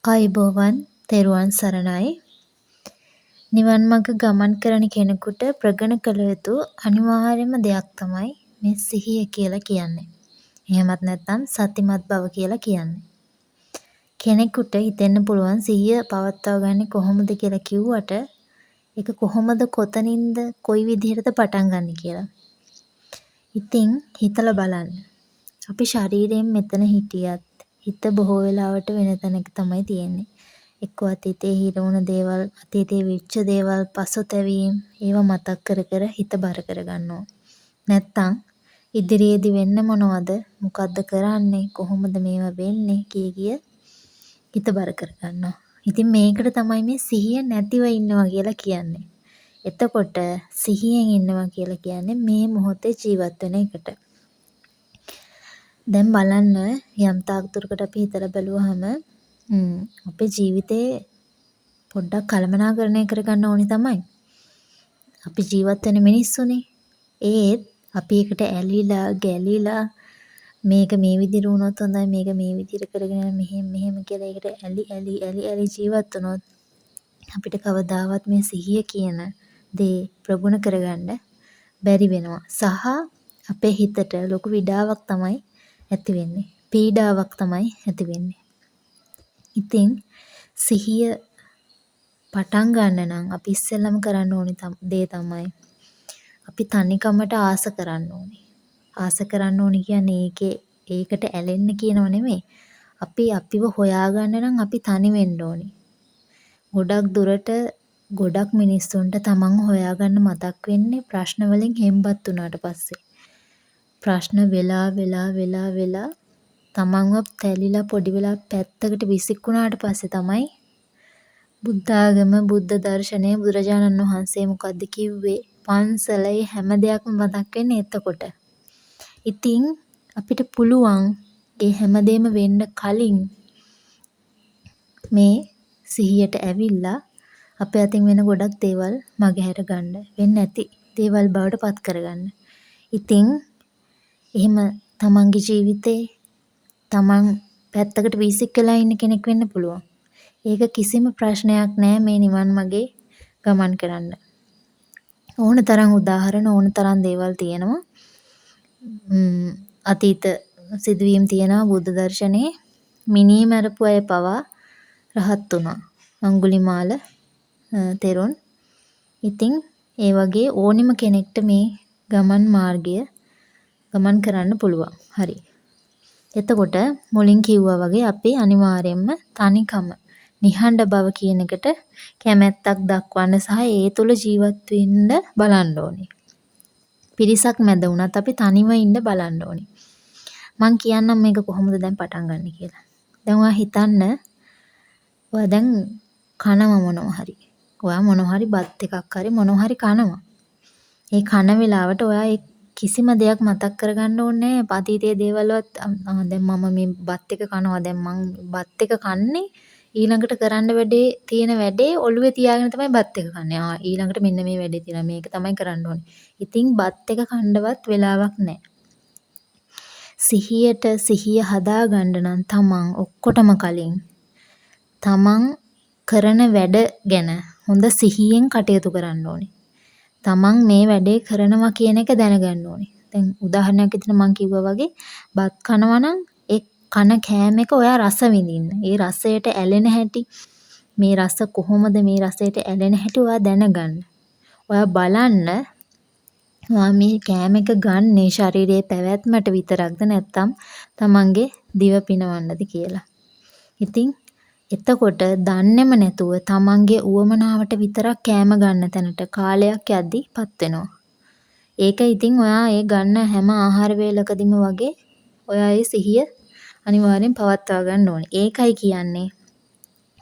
ආයුබෝවන් තෙරුවන් සරණයි. නිවන් මඟ ගමන් කරන කෙනෙකුට ප්‍රගුණ කළ යුතු අනිවාර්යම දෙයක් තමයි මේ සිහිය කියලා කියන්නේ. එහෙමත් නැත්නම් සතිමත් බව කියලා කියන්නේ. කෙනෙකුට හිතෙන්න පුළුවන් සිහිය පවත්වා ගන්නේ කොහොමද කියලා කිව්වට ඒක කොහොමද කොතනින්ද කොයි විදිහටද පටන් ගන්න කියලා. ඉතින් හිතලා බලන්න. අපි ශරීරයෙන් මෙතන හිටියත් හිත බොහෝ වෙලාවට වෙන තැනක තමයි තියෙන්නේ. එක්ක අතීතයේ හිර වුණ දේවල්, අතීතයේ වෙච්ච දේවල්, පසුතැවීම් ඒවා මතක් කර කර හිත බර කර ගන්නවා. නැත්තම් ඉදිරියේදී වෙන්න මොනවද? මොකද්ද කරන්නේ? කොහොමද මේවා වෙන්නේ? කිය හිත බර කර ගන්නවා. ඉතින් මේකට තමයි මේ සිහිය නැතිව ඉන්නවා කියලා කියන්නේ. එතකොට සිහියෙන් ඉන්නවා කියලා කියන්නේ මේ මොහොතේ ජීවත් වෙන එකට. දැන් බලන්න යම් තාක් දුරකට අපි හිතලා බැලුවහම අපේ ජීවිතේ පොඩ්ඩක් කළමනාකරණය කරගන්න ඕනි තමයි. අපි ජීවත් වෙන මිනිස්සුනේ. ඒත් අපි එකට ඇලිලා ගැලිලා මේක මේ විදිහට වුණොත් හොඳයි මේක මේ විදිහට කරගෙන මෙහෙම කියලා ඒකට ඇලි ජීවත් වුණොත් අපිට කවදාවත් මේ සිහිය කියන දේ ප්‍රගුණ කරගන්න බැරි වෙනවා. සහ අපේ හිතට ලොකු විඩාවක් තමයි ඇති වෙන්නේ. පීඩාවක් තමයි ඇති වෙන්නේ. ඉතින් සිහිය පටන් ගන්න නම් අපි ඉස්සෙල්ලම කරන්න ඕනි දේ තමයි අපි තනිකමට ආස කරන්න ඕනි. ආස කරන්න ඕනි කියන්නේ ඒකට ඇලෙන්න කියනව නෙමෙයි. අපි අපිව හොයාගන්න නම් අපි තනි වෙන්න ඕනි. ගොඩක් දුරට ගොඩක් මිනිස්සුන්ට තමන්ව හොයාගන්න මතක් වෙන්නේ ප්‍රශ්න වලින් හෙම්බත් වුණාට පස්සේ. ප්‍රශ්න වෙලා තමන්ව තැලිලා පොඩි වෙලා පැත්තකට විසිකුණාට පස්සේ තමයි බුද්ධාගම බුද්ධ දර්ශනය බුදුරජාණන් වහන්සේ මොකද්ද කිව්වේ පන්සලේ හැම දෙයක්ම මතක් වෙන්නේ එතකොට. ඉතින් අපිට පුළුවන් ඒ හැමදේම වෙන්න කලින් මේ සිහියට ඇවිල්ලා අපේ අතින් වෙන ගොඩක් දේවල් මගහැර ගන්න වෙන්නේ නැති දේවල් බවට පත් කරගන්න. ඉතින් එහෙම තමන්ගේ ජීවිතේ තමන් පැත්තකට විසිකලා ඉන්න කෙනෙක් වෙන්න පුළුවන්. ඒක කිසිම ප්‍රශ්නයක් නෑ මේ නිවන් මාගේ ගමන් කරන්න. ඕන තරම් උදාහරණ ඕන තරම් දේවල් තියෙනවා. අතීත සිදුවීම් තියෙනවා බුද්ධ දර්ශනයේ මිනී මරපු අය පවා රහත් වුණා. අඟුලිමාල තෙරුන්. ඉතින් ඒ වගේ ඕනිම කෙනෙක්ට මේ ගමන් මාර්ගය ගමන් කරන්න පුළුවන්. හරි. එතකොට මුලින් කිව්වා වගේ අපි අනිවාර්යයෙන්ම තනිකම නිහඬ බව කියන එකට කැමැත්තක් දක්වන්න සහ ඒ තුල ජීවත් වෙන්න බලන්න ඕනේ. පිරිසක් මැද වුණත් අපි තනිව ඉන්න බලන්න ඕනේ. මං කියන්නම් මේක කොහොමද දැන් පටන් ගන්න කියලා. දැන් ඔයා හිතන්න ඔයා දැන් කනවා මොනවා හරි. ඔයා මොනවා හරි බත් එකක් හරි මොනවා හරි කනවා. ඒ කන වෙලාවට ඔයා කිසිම දෙයක් මතක් කරගන්න ඕනේ නැහැ. අතීතයේ දේවල්වත් දැන් මම මේ බත් එක කනවා. දැන් මං බත් එක කන්නේ ඊළඟට කරන්න තියෙන වැඩේ ඔළුවේ තියාගෙන තමයි බත් එක කන්නේ. ඊළඟට මෙන්න මේ වැඩේ තියෙනවා. මේක තමයි කරන්න ඕනේ. ඉතින් බත් එක කන්නවත් වෙලාවක් නැහැ. සිහිය හදාගන්න නම් තමන් ඔක්කොටම කලින් තමන් කරන වැඩ ගැන හොඳ සිහියෙන් කටයුතු කරන්න ඕනේ. තමන් මේ වැඩේ කරනවා කියන එක දැනගන්න ඕනේ. දැන් උදාහරණයක් විදිහට මම කිව්වා වගේ බත් කනවා නම් ඒ කන කෑම එක ඔයා රස විඳින්න. ඒ රසයට ඇලෙන හැටි මේ රස කොහොමද මේ රසයට ඇලෙන හැටි ඔයා දැනගන්න. ඔයා බලන්න ඔයා මේ කෑම එක ගන්නේ ශරීරයේ පැවැත්මට විතරක්ද නැත්නම් තමන්ගේ දිව පිනවන්නද කියලා. ඉතින් එතකොට දන්නේම නැතුව තමන්ගේ උවමනාවට විතරක් කෑම ගන්න තැනට කාලයක් යද්දිපත් වෙනවා. ඒක ඉතින් ඔයා ඒ ගන්න හැම ආහාර වේලකදීම වගේ ඔයා ඒ සිහිය අනිවාර්යෙන් පවත්වා ගන්න ඕනේ. ඒකයි කියන්නේ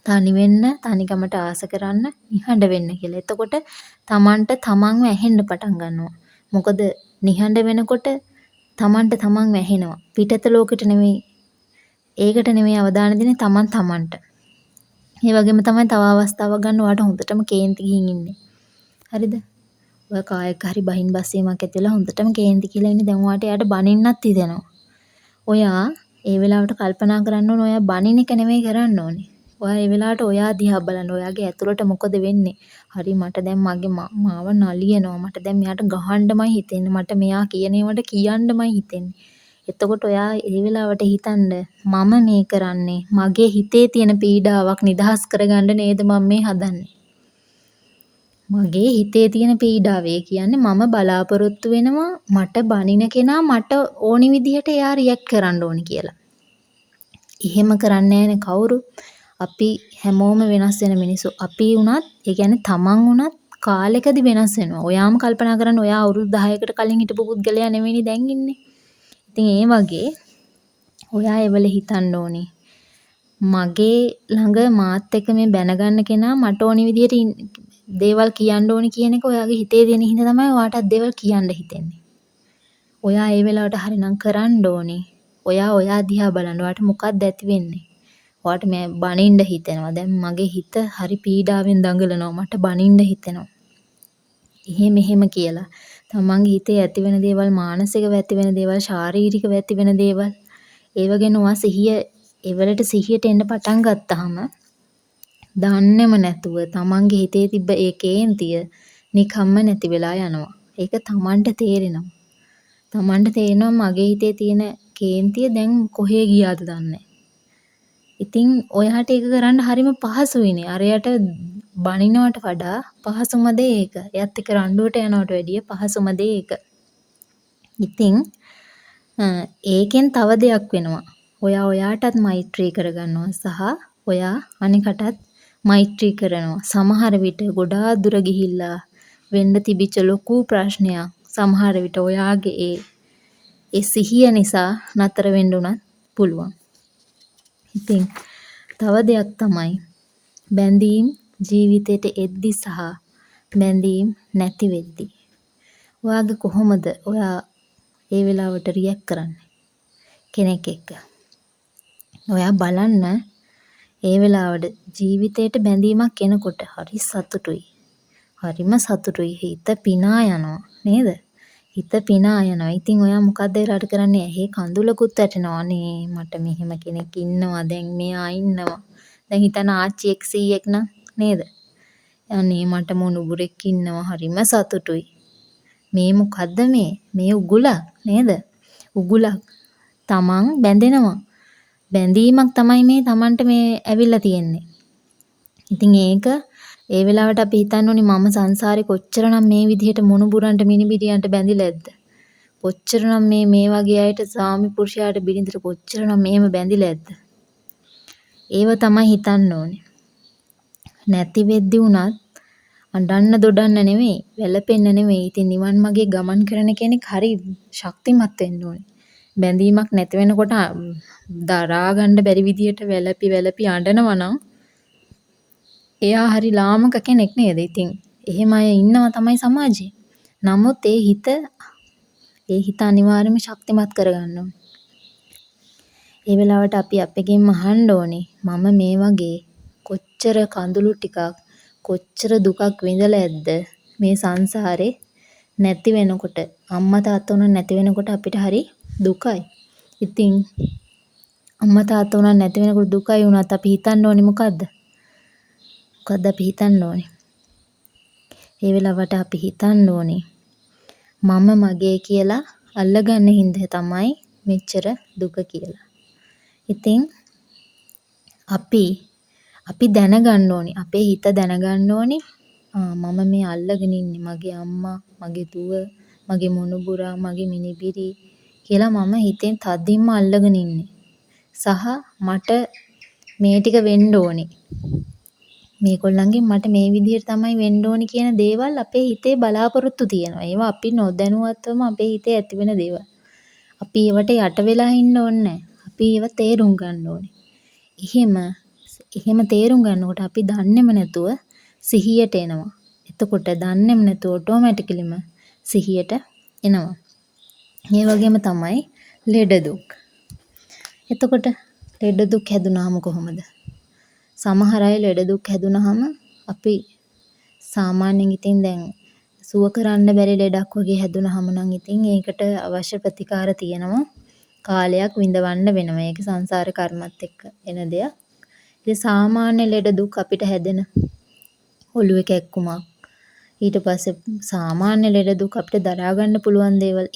තනි වෙන්න, තනිකමට ආස කරන්න, නිහඬ වෙන්න කියලා. එතකොට තමන්ට තමන්ව ඇහෙන්න පටන් ගන්නවා. මොකද නිහඬ වෙනකොට තමන්ට තමන්ව ඇහෙනවා. පිටත ලෝකෙට නෙමෙයි. ඒකට නෙමෙයි අවධානය දෙන්නේ තමන්ට. ඒ වගේම තමයි තව අවස්ථාවක් ගන්න ඔයාට හොඳටම කේන්ති ගිහින් ඉන්නේ. හරිද? ඔය කායක හරි බහින් බස්සීමක් ඇතිලා හොඳටම කේන්ති කියලා ඉන්නේ. දැන් ඔයාට එයාට බනින්නත් හිතෙනවා. ඔයා ඒ වෙලාවට කල්පනා කරන්න ඕනේ ඔයා බනින එක නෙමෙයි කරන්න ඕනේ. ඔයා ඒ වෙලාවට ඔයා දිහා බලන්න. ඔයාගේ ඇතුළට මොකද වෙන්නේ? හරි මට දැන් මගේ මාව නලියනවා. මට දැන් මෙයාට ගහන්නමයි හිතෙන්නේ. මට මෙයා කියන ඒවාට කියන්නමයි හිතෙන්නේ. එතකොට ඔයා ඒ වෙලාවට හිතන්න මම මේ කරන්නේ මගේ හිතේ තියෙන පීඩාවක් නිදහස් කරගන්න නේද මම මේ හදන්නේ. මගේ හිතේ තියෙන පීඩාවේ කියන්නේ මම බලාපොරොත්තු වෙනවා මට බනින කෙනා මට ඕනි විදිහට එයා රියැක්ට් කරන්න ඕනි කියලා. එහෙම කරන්නේ නැහැනේ කවුරු. අපි හැමෝම වෙනස් වෙන මිනිස්සු. අපි වුණත් ඒ කියන්නේ තමන් වුණත් කාලෙකදී වෙනස් වෙනවා. ඔයාම කල්පනා කරන්න ඔයා අවුරුදු 10කට කලින් හිටපු පුද්ගලයා නෙවෙයිනේ දැන් ඉන්නේ. ඉතින් ඒ වගේ ඔයා එවල හිතන්න ඕනේ. මගේ ළඟ මාත් එක්ක මේ බැනගන්න කෙනා මට ඕනි විදිහට දේවල් කියන්න ඕනි කියන එක ඔයාගේ හිතේ දෙන හින්දා තමයි ඔයාටත් දේවල් කියන්න හිතෙන්නේ. ඔයා ඒ වෙලාවට හරිනම් කරන්න ඕනේ. ඔයා දිහා බලන්න. ඔයාට මොකක්ද ඇති වෙන්නේ? ඔයාට මේ බනින්න හිතෙනවා. දැන් මගේ හිත හරි පීඩාවෙන් දඟලනවා. මට බනින්න හිතෙනවා. එහෙම කියලා. තමන්ගේ හිතේ ඇති වෙන දේවල්, මානසිකව ඇති වෙන දේවල්, ශාරීරිකව ඇති වෙන දේවල්, ඒව ගැන ඔයා ඒවලට සිහියට එන්න පටන් ගත්තාම දන්නේම නැතුව තමන්ගේ හිතේ තිබ්බ ඒ කේන්තිය නිකම්ම නැති වෙලා යනවා. ඒක තමන්ට තේරෙනවා. තමන්ට තේරෙනවා මගේ හිතේ තියෙන කේන්තිය දැන් කොහේ ගියාද දන්නේ. ඉතින් ඔයාට ඒක කරන්න හරිම පහසුයිනේ. අරයට බනිනවට වඩා පහසුම දේ ඒක. එයත් එක්ක රණ්ඩුවට යනවට වැඩිය පහසුම දේ ඒක. ඉතින් ඒකෙන් තව දෙයක් වෙනවා. ඔයාටත් මෛත්‍රී කරගන්නවා සහ ඔයා අනිකටත් මෛත්‍රී කරනවා. සමහර විට ගොඩාක් දුර ගිහිල්ලා වෙන්න තිබිච්ච ලොකු ප්‍රශ්නයක් සමහර විට ඔයාගේ ඒ සිහිය නිසා නතර වෙන්න උනත් පුළුවන්. ඉතින් තව දෙයක් තමයි බැඳීම් ජීවිතේට එද්දි සහ බැඳීම් නැති වෙද්දි. ඔයාගේ කොහොමද ඔයා ඒ වෙලාවට රියැක්ට් කරන්නේ කෙනෙක් එක්ක? ඔයා බලන්න ඒ වෙලාවට ජීවිතේට බැඳීමක් එනකොට හරි සතුටුයි. හරිම සතුටුයි. හිත පිනා යනවා නේද? හිත පිනා යනවා. ඉතින් ඔයා මොකද්ද ඒලාට කරන්නේ? ඇහි කඳුලකුත් වැටෙනවා. අනේ මට මෙහෙම කෙනෙක් ඉන්නවා. දැන් මෙයා ඉන්නවා. දැන් හිතන්න ආච්චියෙක් සීයෙක් නම් නේද? අනේ මට මොනුබුරෙක් ඉන්නවා. හරිම සතුටුයි. මේ මොකද්ද මේ? මේ උගුලක් නේද? උගුලක්. තමන් බැඳෙනවා. බැඳීමක් තමයි මේ තමන්ට මේ ඇවිල්ලා තියෙන්නේ. ඉතින් ඒක ඒ වෙලාවට අපි හිතන්න ඕනි මම සංසාරේ කොච්චරනම් මේ විදිහට මොනුබුරන්ට මිනිබිරියන්ට බැඳිලා ඇද්ද? කොච්චරනම් මේ වගේ අයට ස්වාමි පුරුෂයාට බිරිඳට කොච්චරනම් මෙහෙම බැඳිලා ඇද්ද? ඒව තමයි හිතන්න ඕනේ. නැති වෙද්දි උනත් අඬන්න දොඩන්න නෙමෙයි, වැළපෙන්න නෙමෙයි. ඉතින් නිවන් මාගේ ගමන් කරන කෙනෙක් හරි ශක්තිමත් වෙන්න ඕනේ. බැඳීමක් නැති වෙනකොට දරා ගන්න බැරි විදියට වැළපි අඬනවා නම් එයා හරි ලාමක කෙනෙක් නේද? ඉතින් එහෙම අය ඉන්නවා තමයි සමාජයේ. නමුත් ඒ හිත අනිවාර්යයෙන්ම ශක්තිමත් කරගන්න ඕනේ. ඒ වෙලාවට අපි අපගෙන් අහන්න ඕනේ මම මේ වගේ කොච්චර කඳුළු ටිකක් කොච්චර දුකක් විඳලා ඇද්ද මේ සංසාරේ නැති වෙනකොට අම්මා තාත්තා උනත් නැති වෙනකොට අපිට හරි දුකයි. ඉතින් අම්මා තාත්තා උනත් නැති වෙනකොට දුකයි වුණත් අපි හිතන්න ඕනේ මොකද්ද? මොකද්ද අපි හිතන්න ඕනේ? ඒ වෙලාවට අපි හිතන්න ඕනේ මම මගේ කියලා අල්ලගන්න හින්දා තමයි මෙච්චර දුක කියලා. ඉතින් අපි දැනගන්න ඕනේ අපේ හිත දැනගන්න ඕනේ මම මේ අල්ලගෙන ඉන්නේ මගේ අම්මා මගේ දුව මගේ මොනුබුරා මගේ මිනිබිරි කියලා මම හිතෙන් තදින්ම අල්ලගෙන ඉන්නේ. සහ මට මේ ටික වෙන්න ඕනේ. මේගොල්ලන්ගෙන් මට මේ විදිහට තමයි වෙන්න ඕනේ කියන දේවල් අපේ හිතේ බලාපොරොත්තු තියෙනවා. ඒවා අපි නොදැනුවත්වම අපේ හිතේ ඇති වෙන දේවල්. අපි ඒවට යට වෙලා ඉන්න ඕනේ නැහැ. අපි ඒවා තේරුම් ගන්න ඕනේ. එහෙම තේරුම් ගන්නකොට අපි දන්නේම නැතුව සිහියට එනවා. එතකොට දන්නේම නැතුව ඔටෝමැටිකලිම සිහියට එනවා. මේ වගේම තමයි ලෙඩ දුක්. එතකොට ලෙඩ දුක් හැදුනහම කොහොමද? සමහර අය ලෙඩ දුක් හැදුනහම අපි සාමාන්‍යයෙන් ඉතින් දැන් සුව කරන්න බැරි ලෙඩක් වගේ හැදුනහම නම් ඉතින් ඒකට අවශ්‍ය ප්‍රතිකාර තියෙනවා. කාලයක් විඳවන්න වෙනවා. ඒක සංසාර කර්මත් එක්ක එන දෙයක්. ඉතින් සාමාන්‍ය ලෙඩ දුක් අපිට හැදෙන ඔළුවේ කැක්කුමක්. ඊට පස්සේ සාමාන්‍ය ලෙඩ දුක් අපිට දරා ගන්න පුළුවන් දේවල්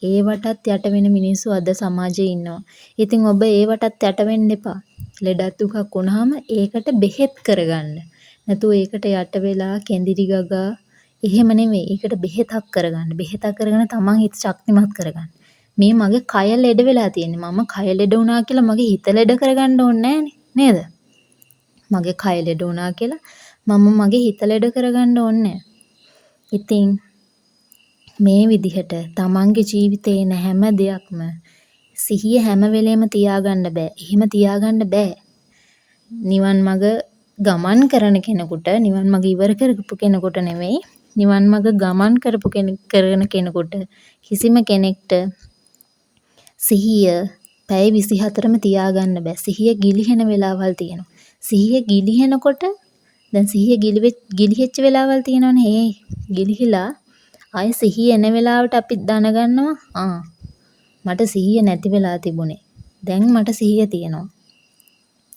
ඒවටත් යට වෙන මිනිස්සු අද සමාජයේ ඉන්නවා. ඉතින් ඔබ ඒවටත් යට වෙන්න එපා. ලෙඩක් දුකක් වුණාම ඒකට බෙහෙත් කරගන්න. නැතුව ඒකට යට වෙලා කැඳිරි ගගා එහෙම නෙමෙයි. ඒකට බෙහෙතක් කරගන්න. බෙහෙතක් කරගෙන තමන් හිත ශක්තිමත් කරගන්න. මේ මගේ කය ලෙඩ වෙලා තියෙන්නේ. මම කය ලෙඩ වුණා කියලා මගේ හිත ලෙඩ කරගන්න ඕනේ නේද? මගේ කය ලෙඩ වුණා කියලා මම මගේ හිත ලෙඩ කරගන්න ඕනේ. ඉතින් මේ විදිහට තමන්ගේ ජීවිතේ එන හැම දෙයක්ම සිහිය හැම වෙලේම තියාගන්න බෑ. එහෙම තියාගන්න බෑ. නිවන් මඟ ගමන් කරන කෙනෙකුට නිවන් මඟ ඉවර කරපු කෙනෙකුට නෙමෙයි නිවන් මඟ ගමන් කරන කෙනෙකුට කිසිම කෙනෙක්ට සිහිය පැය 24ම තියාගන්න බෑ. සිහිය ගිලිහෙන වෙලාවල් තියෙනවා. සිහිය ගිලිහෙනකොට දැන් සිහිය ගිලිහෙච්ච වෙලාවල් තියෙනවනේ. ඒ ගිලිහිලා ආයෙ සිහිය එන වෙලාවට අපි දැනගන්නවා මට සිහිය නැති වෙලා තිබුණේ. දැන් මට සිහිය තියෙනවා.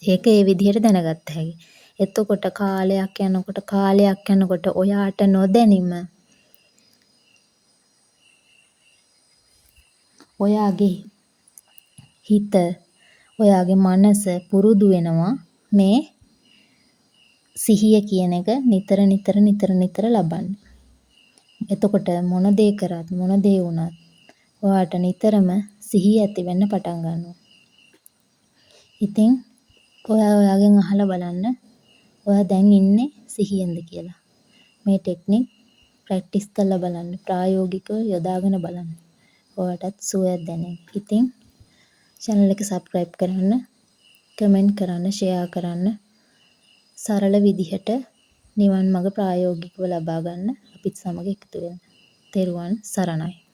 ඒක ඒ විදිහට දැනගත්ත හැකි. එතකොට කාලයක් යනකොට ඔයාට නොදැනීම ඔයාගේ හිත ඔයාගේ මනස පුරුදු වෙනවා මේ සිහිය කියන එක නිතර ලබන්න. එතකොට මොන දේ කරත් මොන දේ වුණත් ඔයාට නිතරම සිහිය ඇති වෙන්න පටන් ගන්නවා. ඉතින් ඔයාගෙන් අහලා බලන්න ඔයා දැන් ඉන්නේ සිහියෙන්ද කියලා. මේ ටෙක්නික් ප්‍රැක්ටිස් කරලා බලන්න. ප්‍රායෝගිකව යොදාගෙන බලන්න. ඔයාටත් සුවයක් දැනෙයි. ඉතින් channel එක subscribe කරන්න, comment කරන්න, share කරන්න. සරල විදිහට නිවන් මඟ ප්‍රායෝගිකව ලබා ගන්න අපිත් සමග එකතු වෙන්න. තෙරුවන් සරණයි.